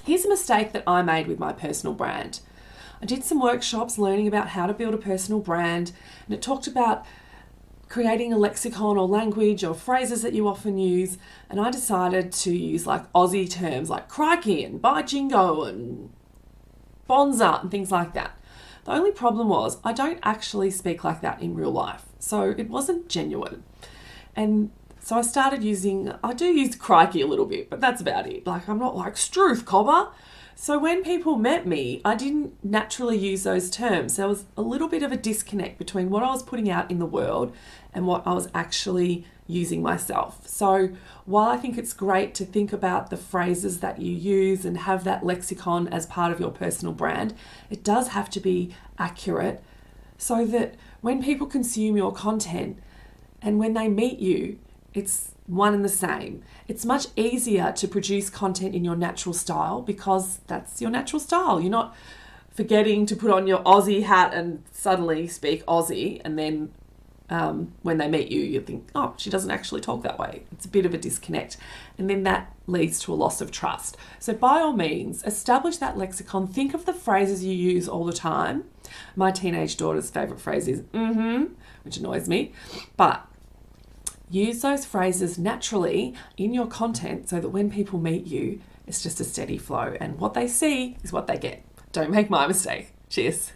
Here's a mistake that I made with my personal brand. I did some workshops learning about how to build a personal brand, and it talked about creating a lexicon or language or phrases that you often use, and I decided to use like Aussie terms like crikey and by jingo and bonza and things like that. The only problem was I don't actually speak like that in real life, so it wasn't genuine. And so I do use crikey a little bit, but that's about it. Like, I'm not like Struth cobber. So when people met me, I didn't naturally use those terms. There was a little bit of a disconnect between what I was putting out in the world and what I was actually using myself. So while I think it's great to think about the phrases that you use and have that lexicon as part of your personal brand, it does have to be accurate so that when people consume your content and when they meet you, it's one and the same. It's much easier to produce content in your natural style because that's your natural style. You're not forgetting to put on your Aussie hat and suddenly speak Aussie, and then when they meet you, you think, oh, she doesn't actually talk that way. It's a bit of a disconnect. And then that leads to a loss of trust. So by all means, establish that lexicon. Think of the phrases you use all the time. My teenage daughter's favourite phrase is which annoys me. But use those phrases naturally in your content so that when people meet you, it's just a steady flow. And what they see is what they get. Don't make my mistake. Cheers.